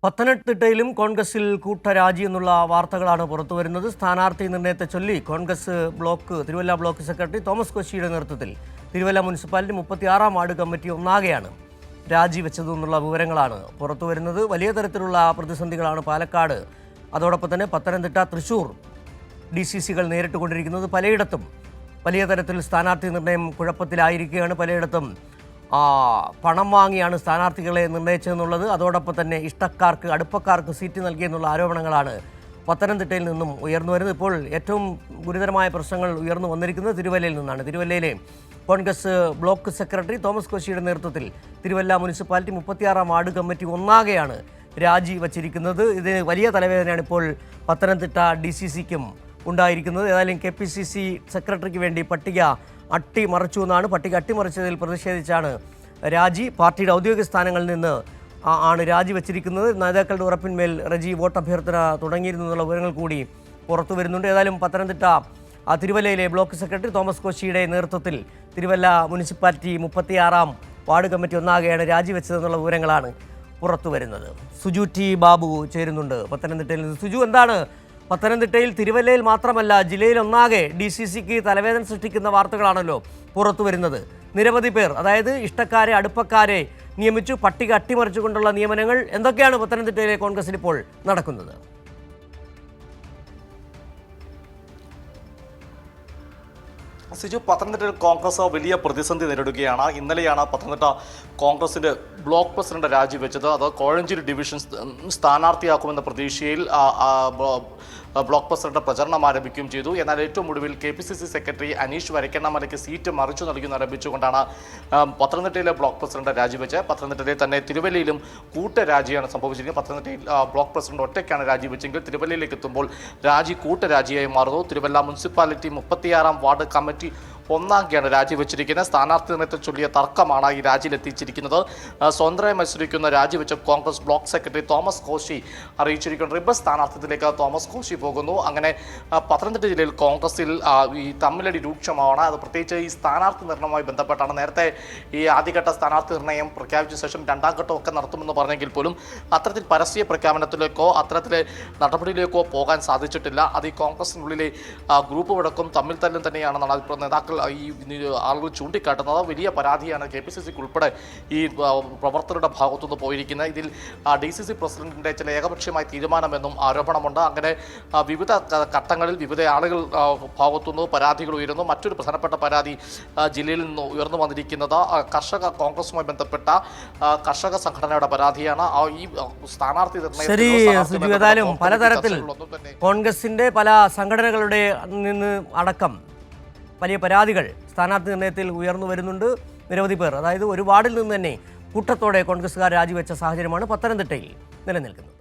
പത്തനംതിട്ടയിലും കോൺഗ്രസിൽ കൂട്ടരാജി എന്നുള്ള വാർത്തകളാണ് പുറത്തുവരുന്നത്. സ്ഥാനാർത്ഥി നിർണയത്തെ ചൊല്ലി കോൺഗ്രസ് തിരുവല്ല ബ്ലോക്ക് സെക്രട്ടറി തോമസ് കോശിയുടെ നേതൃത്വത്തിൽ തിരുവല്ല മുനിസിപ്പാലിറ്റി 36-ാം വാർഡ് കമ്മിറ്റി ഒന്നാകെയാണ് രാജിവെച്ചതെന്നുള്ള വിവരങ്ങളാണ് പുറത്തുവരുന്നത്. വലിയ തരത്തിലുള്ള പ്രതിസന്ധികളാണ് പാലക്കാട്, അതോടൊപ്പം തന്നെ പത്തനംതിട്ട, തൃശൂർ DCCകൾ നേരിട്ടുകൊണ്ടിരിക്കുന്നത്. പലയിടത്തും വലിയ തരത്തിൽ സ്ഥാനാർത്ഥി നിർണയം കുഴപ്പത്തിലായിരിക്കുകയാണ്. പലയിടത്തും പണം വാങ്ങിയാണ് സ്ഥാനാർത്ഥികളെ നിർണയിച്ചതെന്നുള്ളത്. അതോടൊപ്പം തന്നെ ഇഷ്ടക്കാർക്ക്, അടുപ്പക്കാർക്ക് സീറ്റ് നൽകിയെന്നുള്ള ആരോപണങ്ങളാണ് പത്തനംതിട്ടയിൽ നിന്നും ഉയർന്നു വരുന്നത്. ഇപ്പോൾ ഏറ്റവും ഗുരുതരമായ പ്രശ്നങ്ങൾ ഉയർന്നു വന്നിരിക്കുന്നത് തിരുവല്ലയിൽ നിന്നാണ്. തിരുവല്ലയിലെ കോൺഗ്രസ് ബ്ലോക്ക് സെക്രട്ടറി തോമസ് കോശിയുടെ നേതൃത്വത്തിൽ തിരുവല്ല മുനിസിപ്പാലിറ്റി 36-ാം വാർഡ് കമ്മിറ്റി ഒന്നാകെയാണ് രാജിവച്ചിരിക്കുന്നത്. ഇതിന് വലിയ തലവേദനയാണ് ഇപ്പോൾ പത്തനംതിട്ട DCCക്കും ഉണ്ടായിരിക്കുന്നത്. ഏതായാലും KPCC സെക്രട്ടറിക്ക് വേണ്ടി പട്ടിക അട്ടിമറിച്ചു എന്നാണ്. പട്ടിക അട്ടിമറിച്ചതിൽ പ്രതിഷേധിച്ചാണ് രാജി. പാർട്ടിയുടെ ഔദ്യോഗിക സ്ഥാനങ്ങളിൽ നിന്ന് ആണ് രാജിവെച്ചിരിക്കുന്നത്. നേതാക്കളുടെ ഉറപ്പിന്മേൽ റജി വോട്ട് അഭ്യർത്ഥന തുടങ്ങിയിരുന്നുള്ള വിവരങ്ങൾ കൂടി പുറത്തു വരുന്നുണ്ട്. ഏതായാലും പത്തനംതിട്ട തിരുവല്ലയിലെ ബ്ലോക്ക് സെക്രട്ടറി തോമസ് കോശിയുടെ നേതൃത്വത്തിൽ തിരുവല്ല മുനിസിപ്പാലിറ്റി 36-ാം വാർഡ് കമ്മിറ്റി ഒന്നാകെയാണ് രാജിവെച്ചതെന്നുള്ള വിവരങ്ങളാണ് പുറത്തു വരുന്നത്. സുജു T. ബാബു ചേരുന്നുണ്ട് പത്തനംതിട്ടയിൽ നിന്ന്. സുജു, എന്താണ് പത്തനംതിട്ടയിൽ, തിരുവല്ലയിൽ മാത്രമല്ല ജില്ലയിൽ ഒന്നാകെ DCCക്ക് തലവേദന സൃഷ്ടിക്കുന്ന വാർത്തകളാണല്ലോ പുറത്തു വരുന്നത്? നിരവധി പേർ, അതായത് ഇഷ്ടക്കാരെ, അടുപ്പക്കാരെ നിയമിച്ചു, പട്ടിക അട്ടിമറിച്ചുകൊണ്ടുള്ള നിയമനങ്ങൾ. എന്തൊക്കെയാണ് പത്തനംതിട്ടയിലെ കോൺഗ്രസിൽ ഇപ്പോൾ നടക്കുന്നത്? സിജു, പത്തനംതിട്ടയിൽ കോൺഗ്രസ് വലിയ പ്രതിസന്ധി നേരിടുകയാണ്. ഇന്നലെയാണ് പത്തനംതിട്ട കോൺഗ്രസിന്റെ ബ്ലോക്ക് പ്രസിഡന്റ് രാജിവെച്ചത്. അത് കോഴഞ്ചേരി ഡിവിഷൻ സ്ഥാനാർത്ഥിയാക്കുമെന്ന പ്രതീക്ഷയിൽ ബ്ലോക്ക് പ്രസിഡന്റ് പ്രചരണം ആരംഭിക്കുകയും ചെയ്തു. എന്നാൽ ഏറ്റവും ഒടുവിൽ KPCC സെക്രട്ടറി അനീഷ് വരക്കണ്ണമലയ്ക്ക് സീറ്റ് മറിച്ചു നൽകുന്ന ആരംഭിച്ചുകൊണ്ടാണ് പത്തനംതിട്ടയിലെ ബ്ലോക്ക് പ്രസിഡന്റ് രാജിവെച്ച്. പത്തനംതിട്ടയിൽ തന്നെ തിരുവല്ലയിലും കൂട്ടരാജിയാണ് സംഭവിച്ചിരിക്കുന്നത്. പത്തനംതിട്ടയിൽ ബ്ലോക്ക് പ്രസിഡന്റ് ഒറ്റയ്ക്കാണ് രാജിവെച്ചെങ്കിൽ തിരുവല്ലയിലേക്ക് എത്തുമ്പോൾ രാജി കൂട്ടരാജിയായി മാറുന്നു. തിരുവല്ല മുനിസിപ്പാലിറ്റി 36-ാം വാർഡ് കമ്മിറ്റി ഒന്നാകെയാണ് രാജിവെച്ചിരിക്കുന്നത്. സ്ഥാനാർത്ഥി നിർണയത്തെ ചൊല്ലിയ തർക്കമാണ് ഈ രാജിയിലെത്തിച്ചിരിക്കുന്നത്. സ്വതന്ത്രമായി മത്സരിക്കുന്ന രാജിവെച്ച കോൺഗ്രസ് ബ്ലോക്ക് സെക്രട്ടറി തോമസ് കോശി അറിയിച്ചിരിക്കുന്ന റിബസ് സ്ഥാനാർത്ഥിത്വത്തിലേക്ക് തോമസ് കോശി പോകുന്നു. അങ്ങനെ പത്തനംതിട്ട ജില്ലയിൽ കോൺഗ്രസിൽ ഈ തമ്മിലടി രൂക്ഷമാണ്. അത് പ്രത്യേകിച്ച് ഈ സ്ഥാനാർത്ഥി നിർണയവുമായി ബന്ധപ്പെട്ടാണ്. നേരത്തെ ഈ ആദ്യഘട്ട സ്ഥാനാർത്ഥി നിർണയം പ്രഖ്യാപിച്ച ശേഷം രണ്ടാം ഘട്ടമൊക്കെ നടത്തുമെന്ന് പറഞ്ഞെങ്കിൽ പോലും അത്തരത്തിൽ പരസ്യ പ്രഖ്യാപനത്തിലേക്കോ അത്തരത്തിലെ നടപടിയിലേക്കോ പോകാൻ സാധിച്ചിട്ടില്ല. അത് ഈ കോൺഗ്രസിനുള്ളിലെ ഗ്രൂപ്പ് വഴക്കും തമ്മിൽ തല്ലും തന്നെയാണെന്നാണ് നേതാക്കൾ ഈ ആളുകൾ ചൂണ്ടിക്കാട്ടുന്നത്. വലിയ പരാതിയാണ് KPCCക്ക് ഉൾപ്പെടെ ഈ പ്രവർത്തകരുടെ ഭാഗത്തുനിന്ന് പോയിരിക്കുന്നത്. ഇതിൽ DCC പ്രസിഡന്റിന്റെ ചില ഏകപക്ഷീയമായ തീരുമാനമെന്നും ആരോപണമുണ്ട്. അങ്ങനെ വിവിധ ഘട്ടങ്ങളിൽ വിവിധ ആളുകൾ ഭാഗത്തുനിന്ന് പരാതികൾ ഉയരുന്നു. മറ്റൊരു പ്രധാനപ്പെട്ട പരാതി ജില്ലയിൽ നിന്ന് ഉയർന്നു വന്നിരിക്കുന്നത് കോൺഗ്രസുമായി ബന്ധപ്പെട്ട കർഷക സംഘടനയുടെ പരാതിയാണ്. ഈ സ്ഥാനാർത്ഥി നിർണയം പലതരത്തിൽ കോൺഗ്രസിന്റെ പല സംഘടനകളുടെ നിന്ന് അടക്കം വലിയ പരാതികൾ സ്ഥാനാർത്ഥി നിർണയത്തിൽ ഉയർന്നു വരുന്നുണ്ട്. നിരവധി പേർ, അതായത് ഒരു വാർഡിൽ നിന്ന് തന്നെ കൂട്ടത്തോടെ കോൺഗ്രസ്സുകാർ രാജിവെച്ച സാഹചര്യമാണ് പത്തനംതിട്ടയിൽ നിലനിൽക്കുന്നത്.